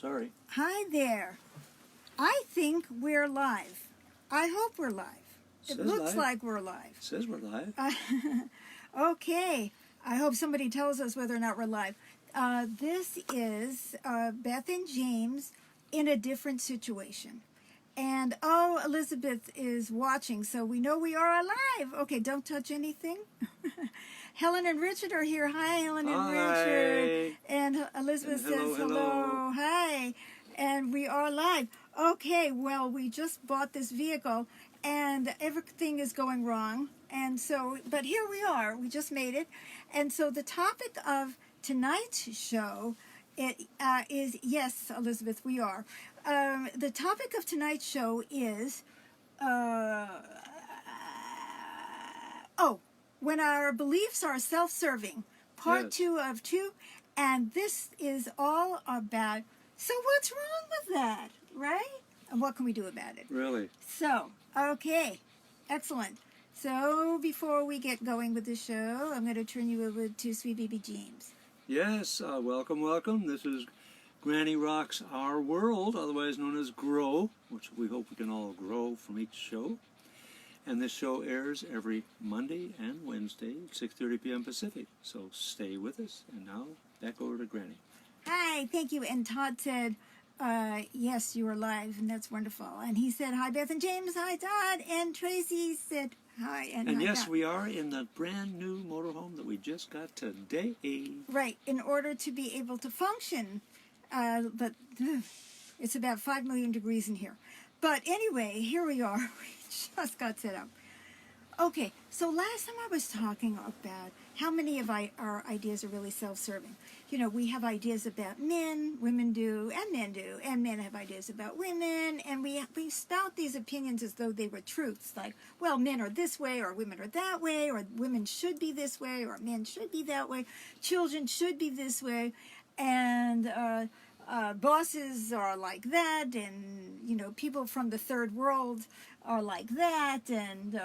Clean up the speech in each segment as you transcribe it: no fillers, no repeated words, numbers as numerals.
Sorry. Hi there. I think we're live. I hope we're live. It Says looks live. like we're live. Says we're live. Okay. I hope somebody tells us whether or not we're live. This is Beth and James in a different situation. And, oh, Elizabeth is watching, so we know we are alive. Okay, don't touch anything. Helen and Richard are here. Hi, Helen and Richard. And Elizabeth says hello. Hi. And we are live. Okay, well, we just bought this vehicle, and everything is going wrong. And so, but here we are. We just made it. And so the topic of tonight's show is, yes, Elizabeth, we are. The topic of tonight's show is, when our beliefs are self-serving, part 2 of 2, and this is all about, so what's wrong with that, right? And what can we do about it? Really? So, okay, excellent. So before we get going with the show, I'm going to turn you over to Sweet Baby James. Yes, welcome, welcome. This is Granny Rocks Our World, otherwise known as GROW, which we hope we can all grow from each show. And this show airs every Monday and Wednesday at 6:30 p.m. Pacific. So stay with us. And now, back over to Granny. Hi, thank you. And Todd said, yes, you are live, and that's wonderful. And he said, hi, Beth and James. Hi, Todd. And Tracy said, hi. And hi, yes, Todd. we are in the brand new motorhome that we just got today. Right, in order to be able to function. But it's about 5 million degrees in here. But anyway, here we are. We just got set up. Okay, so last time I was talking about how many of our ideas are really self-serving. You know, we have ideas about men, women do, and men have ideas about women, and we spout these opinions as though they were truths, like, well, men are this way, or women are that way, or women should be this way, or men should be that way, children should be this way, and bosses are like that, and, you know, people from the third world are like that, and,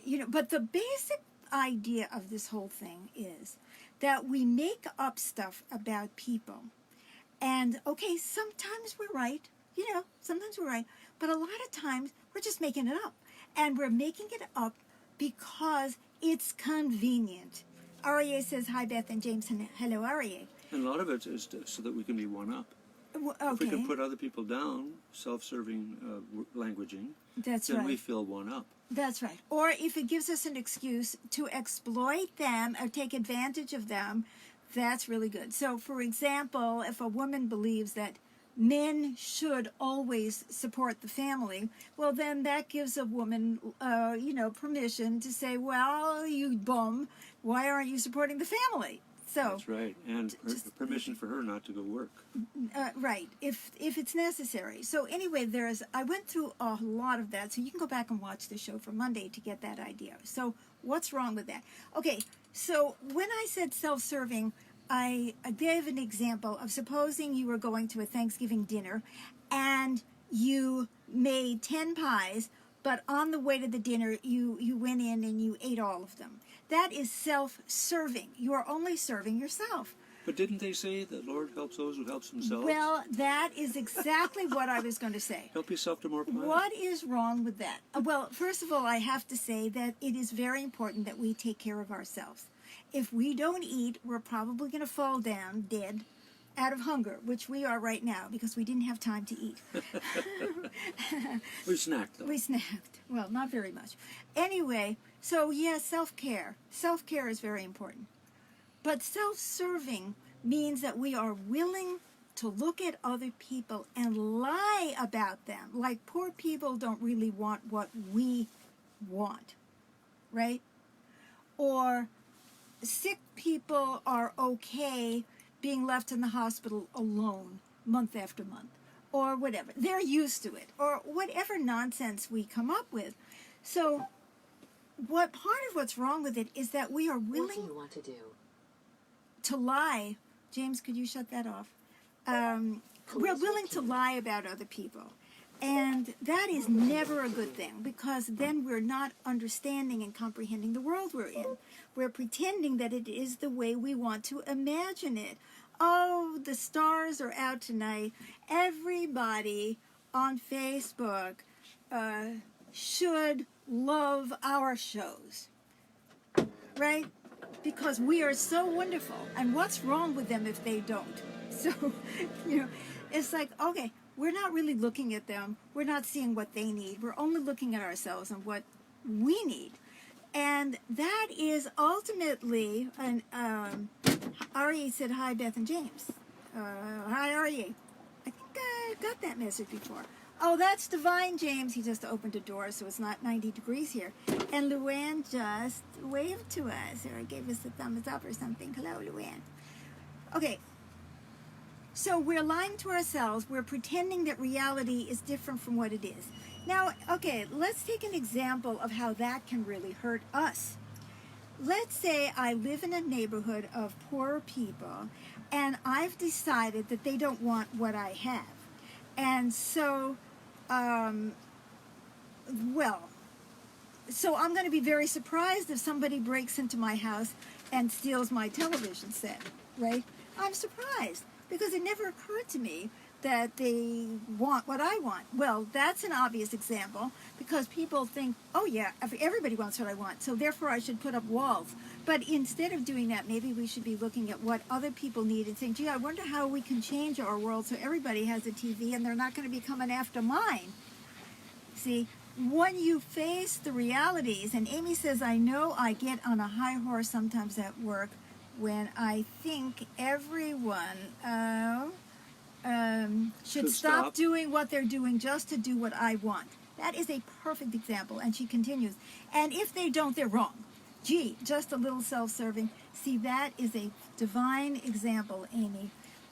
you know, but the basic idea of this whole thing is that we make up stuff about people. And, okay, sometimes we're right, you know, sometimes we're right, but a lot of times we're just making it up. And we're making it up because it's convenient. Aria says, hi, Beth and James, and hello, Aria. And a lot of it is so that we can be one up. Okay. If we can put other people down, self-serving languaging, That's then right. we feel one up. That's right. Or if it gives us an excuse to exploit them or take advantage of them, that's really good. So, for example, if a woman believes that men should always support the family, well, then that gives a woman, you know, permission to say, well, you bum, why aren't you supporting the family? So that's right, and permission for her not to go work. Right, if it's necessary. So anyway, I went through a lot of that, so you can go back and watch the show from Monday to get that idea. So what's wrong with that? Okay, so when I said self-serving, I gave an example of supposing you were going to a Thanksgiving dinner and you made 10 pies, but on the way to the dinner, you went in and you ate all of them. That is self-serving. You are only serving yourself. But didn't they say that Lord helps those who helps themselves? Well, that is exactly what I was going to say. Help yourself to more pie. What is wrong with that? Well, first of all, I have to say that it is very important that we take care of ourselves. If we don't eat, we're probably going to fall down dead out of hunger, which we are right now because we didn't have time to eat. We snacked, though. We snacked. Well, not very much. Anyway, so yes, self-care. Self-care is very important. But self-serving means that we are willing to look at other people and lie about them. Like poor people don't really want what we want, right? Or sick people are okay being left in the hospital alone month after month, or whatever. They're used to it, or whatever nonsense we come up with. So part of what's wrong with it is that we are willing What do you want to do? to lie. James, could you shut that off? We're willing to lie about other people. And that is never a good thing, because then we're not understanding and comprehending the world we're in. We're pretending that it is the way we want to imagine it. oh, the stars are out tonight. Everybody on Facebook should love our shows, right? Because we are so wonderful. And what's wrong with them if they don't? So, it's like, okay, we're not really looking at them. We're not seeing what they need. We're only looking at ourselves and what we need. And that is ultimately, and Ari said, hi, Beth and James. Hi, Ari. I think I got that message before. Oh, that's Divine James. He just opened a door, so it's not 90 degrees here. And Luann just waved to us, or gave us a thumbs up or something. Hello, Luann. Okay. So we're lying to ourselves. We're pretending that reality is different from what it is. Now, okay, let's take an example of how that can really hurt us. Let's say I live in a neighborhood of poor people, and I've decided that they don't want what I have. And so, so I'm going to be very surprised if somebody breaks into my house and steals my television set, right? I'm surprised because it never occurred to me that they want what I want. Well, that's an obvious example because people think, oh yeah, everybody wants what I want, so therefore I should put up walls. But instead of doing that, maybe we should be looking at what other people need and saying, gee, I wonder how we can change our world so everybody has a TV and they're not going to be coming after mine. See, when you face the realities, and Amy says, I know I get on a high horse sometimes at work when I think everyone should stop doing what they're doing just to do what I want. That is a perfect example. And she continues, and if they don't, they're wrong. Gee, just a little self-serving. See, that is a divine example, Amy,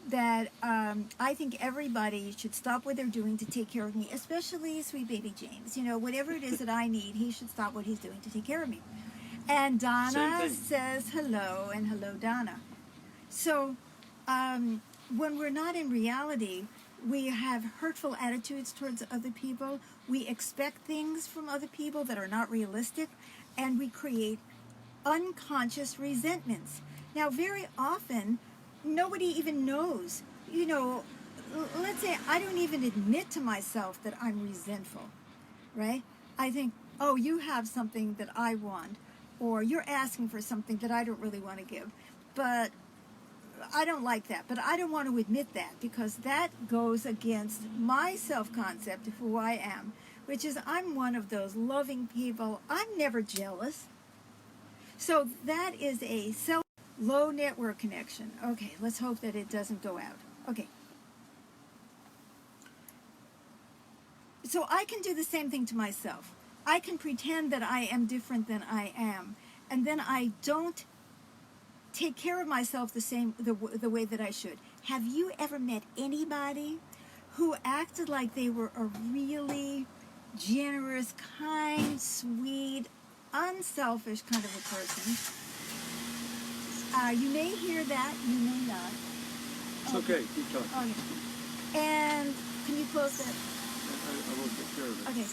that I think everybody should stop what they're doing to take care of me, especially sweet baby James. Whatever it is that I need, he should stop what he's doing to take care of me. And Donna says hello, and hello, Donna. So, when we're not in reality, we have hurtful attitudes towards other people. We expect things from other people that are not realistic, and we create unconscious resentments. Now, very often, nobody even knows. Let's say I don't even admit to myself that I'm resentful, right? I think, oh, you have something that I want, or you're asking for something that I don't really want to give, but I don't like that, but I don't want to admit that because that goes against my self-concept of who I am, which is I'm one of those loving people. I'm never jealous. So that is a low network connection. Okay, let's hope that it doesn't go out. Okay. So I can do the same thing to myself. I can pretend that I am different than I am, and then I don't take care of myself the way that I should. Have you ever met anybody who acted like they were a really generous, kind, sweet, unselfish kind of a person? You may hear that, you may not. It's okay, keep talking. Okay. And can you close that? I will take care of it. Okay.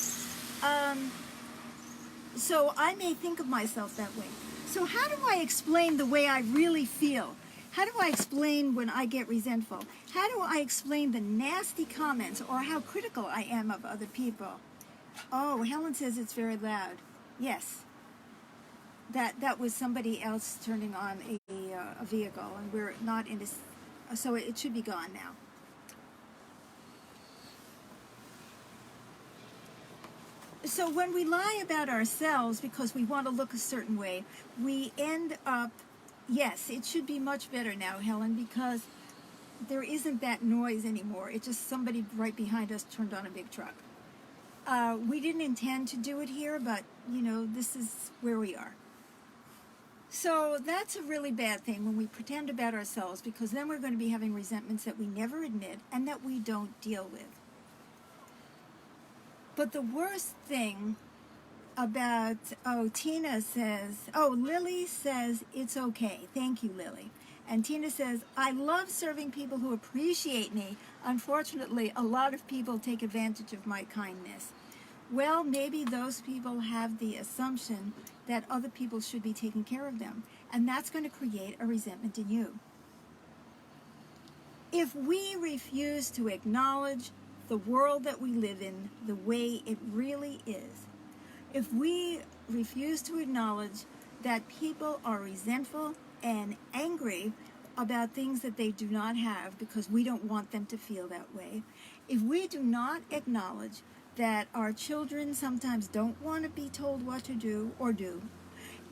So I may think of myself that way. So how do I explain the way I really feel? How do I explain when I get resentful? How do I explain the nasty comments or how critical I am of other people? Oh, Helen says it's very loud. Yes. That was somebody else turning on a vehicle, and we're not in this, so it should be gone now. So when we lie about ourselves because we want to look a certain way, we end up, yes, it should be much better now, Helen, because there isn't that noise anymore. It's just somebody right behind us turned on a big truck. We didn't intend to do it here, but, this is where we are. So that's a really bad thing when we pretend about ourselves, because then we're going to be having resentments that we never admit and that we don't deal with. But the worst thing about, Tina says, Lily says, it's okay. Thank you, Lily. And Tina says, I love serving people who appreciate me. Unfortunately, a lot of people take advantage of my kindness. Well, maybe those people have the assumption that other people should be taking care of them. And that's going to create a resentment in you. If we refuse to acknowledge the world that we live in the way it really is, if we refuse to acknowledge that people are resentful and angry about things that they do not have because we don't want them to feel that way, if we do not acknowledge that our children sometimes don't want to be told what to do or do,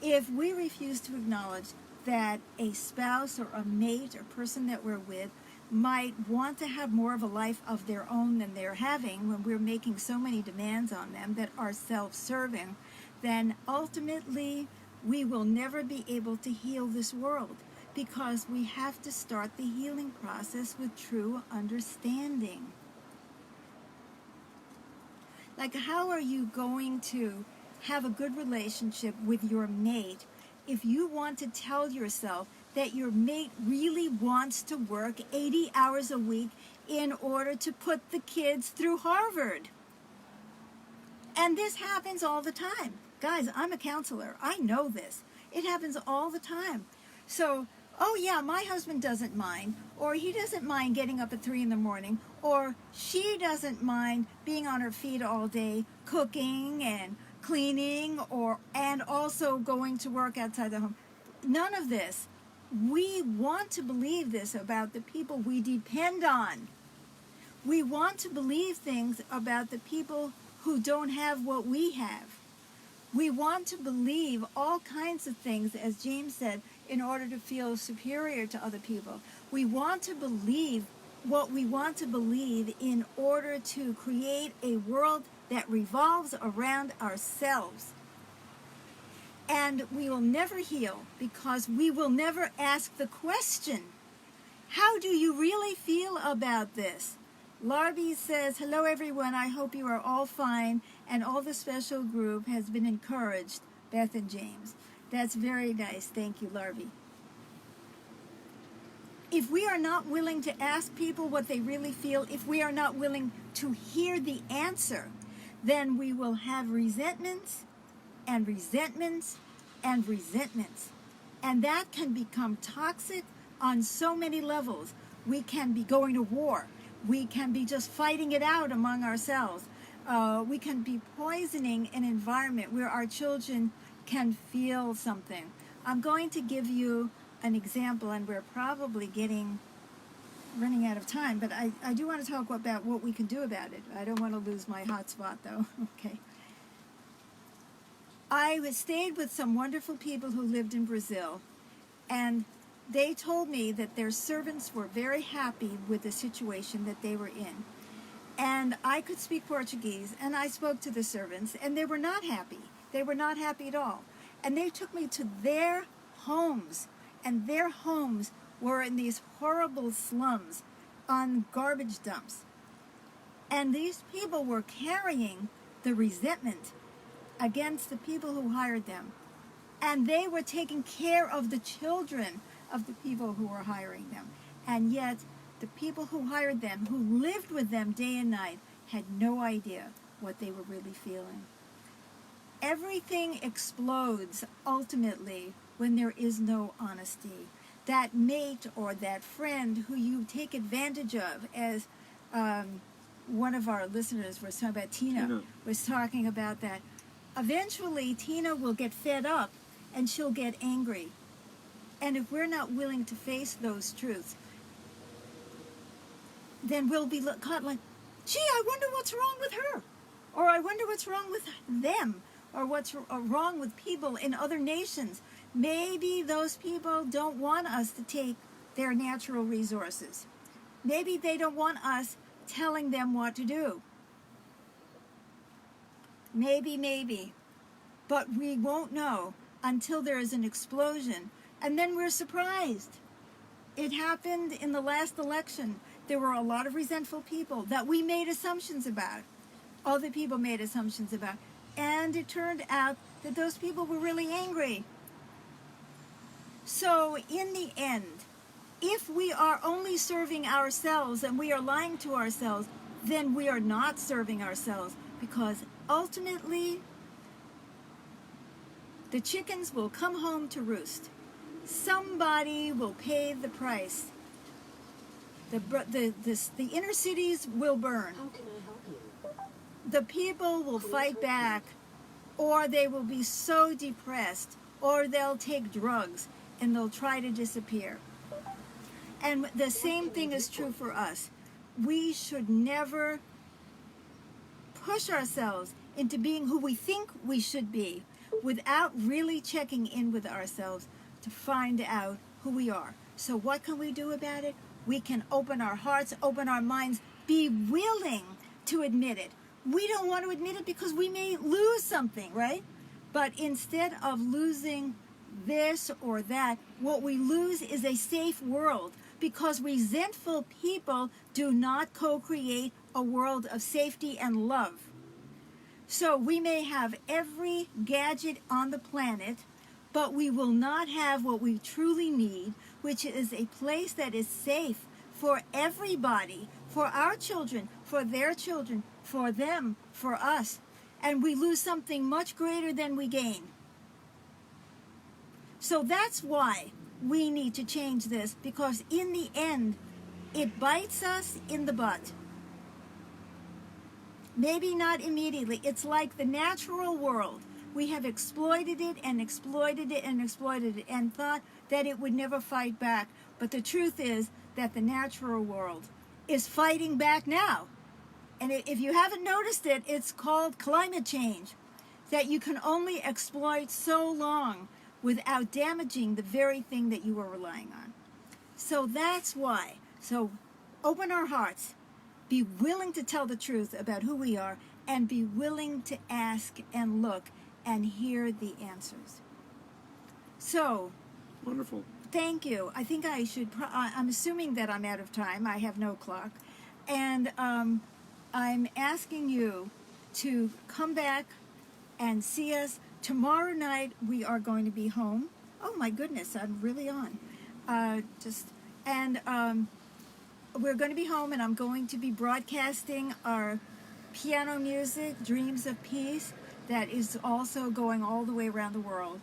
if we refuse to acknowledge that a spouse or a mate or person that we're with might want to have more of a life of their own than they're having when we're making so many demands on them that are self-serving, then ultimately we will never be able to heal this world, because we have to start the healing process with true understanding. Like, how are you going to have a good relationship with your mate if you want to tell yourself that your mate really wants to work 80 hours a week in order to put the kids through Harvard? And this happens all the time. Guys, I'm a counselor. I know this. It happens all the time. So, oh yeah, my husband doesn't mind, or he doesn't mind getting up at 3 in the morning, or she doesn't mind being on her feet all day, cooking and cleaning, and also going to work outside the home. None of this. We want to believe this about the people we depend on. We want to believe things about the people who don't have what we have. We want to believe all kinds of things, as James said, in order to feel superior to other people. We want to believe what we want to believe in order to create a world that revolves around ourselves. And we will never heal because we will never ask the question, how do you really feel about this? Larby says, hello everyone, I hope you are all fine and all the special group has been encouraged, Beth and James. That's very nice. Thank you, Larby. If we are not willing to ask people what they really feel, if we are not willing to hear the answer, then we will have resentments and resentments and resentments. And that can become toxic on so many levels. We can be going to war. We can be just fighting it out among ourselves. We can be poisoning an environment where our children can feel something. I'm going to give you an example, and we're probably running out of time, but I do want to talk about what we can do about it. I don't want to lose my hot spot, though. Okay. I stayed with some wonderful people who lived in Brazil, and they told me that their servants were very happy with the situation that they were in. And I could speak Portuguese, and I spoke to the servants, and they were not happy. They were not happy at all. And they took me to their homes, and their homes were in these horrible slums on garbage dumps. And these people were carrying the resentment against the people who hired them. And they were taking care of the children of the people who were hiring them. And yet, the people who hired them, who lived with them day and night, had no idea what they were really feeling. Everything explodes ultimately when there is no honesty. That mate or that friend who you take advantage of, as one of our listeners was talking about, Tina was talking about that. Eventually, Tina will get fed up and she'll get angry. And if we're not willing to face those truths, then we'll be caught like, gee, I wonder what's wrong with her. Or I wonder what's wrong with them. Or what's wrong with people in other nations. Maybe those people don't want us to take their natural resources. Maybe they don't want us telling them what to do. Maybe. But we won't know until there is an explosion. And then we're surprised. It happened in the last election. There were a lot of resentful people that we made assumptions about. Other people made assumptions about. And it turned out that those people were really angry. So in the end, if we are only serving ourselves and we are lying to ourselves, then we are not serving ourselves, because ultimately the chickens will come home to roost. Somebody will pay the price. The inner cities will burn. How can I help you? The people will fight back, or they will be so depressed, or they'll take drugs and they'll try to disappear. And the same thing is true for us. We should never push ourselves into being who we think we should be without really checking in with ourselves to find out who we are. So what can we do about it? We can open our hearts, open our minds, be willing to admit it. We don't want to admit it because we may lose something, right? But instead of losing this or that, what we lose is a safe world, because resentful people do not co-create a world of safety and love. So we may have every gadget on the planet, but we will not have what we truly need, which is a place that is safe for everybody, for our children, for their children, for them, for us. And we lose something much greater than we gain. So that's why we need to change this, because in the end, it bites us in the butt. Maybe not immediately. It's like the natural world. We have exploited it and exploited it and exploited it and thought that it would never fight back. But the truth is that the natural world is fighting back now. And if you haven't noticed it, it's called climate change, that you can only exploit so long without damaging the very thing that you are relying on. So that's why. So open our hearts, be willing to tell the truth about who we are, and be willing to ask and look and hear the answers. So, Wonderful. thank you. I think I should, I'm assuming that I'm out of time. I have no clock. And I'm asking you to come back and see us. Tomorrow night we are going to be home. Oh my goodness, I'm really on. We're going to be home, and I'm going to be broadcasting our piano music, Dreams of Peace, that is also going all the way around the world.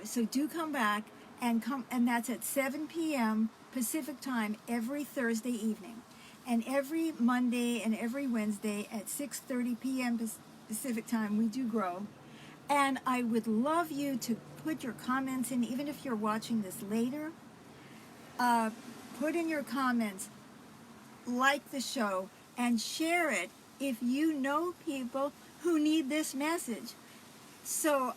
So do come back, and that's at 7 p.m. Pacific time every Thursday evening, and every Monday and every Wednesday at 6:30 p.m. Pacific time we do grow. And I would love you to put your comments in, even if you're watching this later. Put in your comments, like the show, and share it if you know people who need this message. So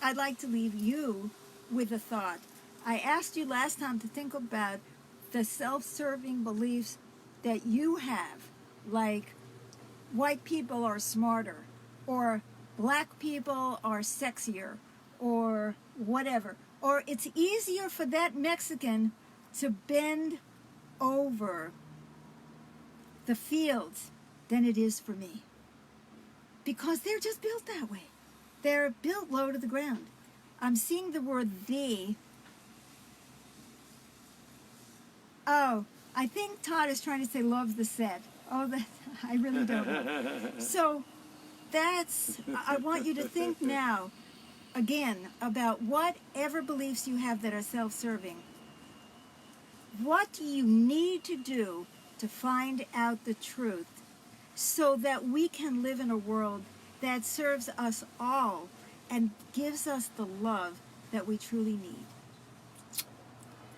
I'd like to leave you with a thought. I asked you last time to think about the self-serving beliefs that you have, like white people are smarter, or black people are sexier, or whatever. Or it's easier for that Mexican to bend over the fields than it is for me. Because they're just built that way. They're built low to the ground. I'm seeing the word "the." Oh, I think Todd is trying to say "love the set." Oh, that I really don't know. So I want you to think now, again, about whatever beliefs you have that are self-serving. What do you need to do to find out the truth so that we can live in a world that serves us all and gives us the love that we truly need?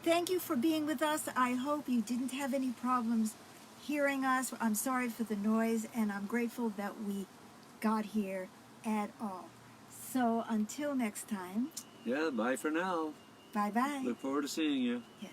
Thank you for being with us. I hope you didn't have any problems hearing us. I'm sorry for the noise, and I'm grateful that we got here at all. So until next time. Yeah, bye for now. Bye-bye. Look forward to seeing you. Yes.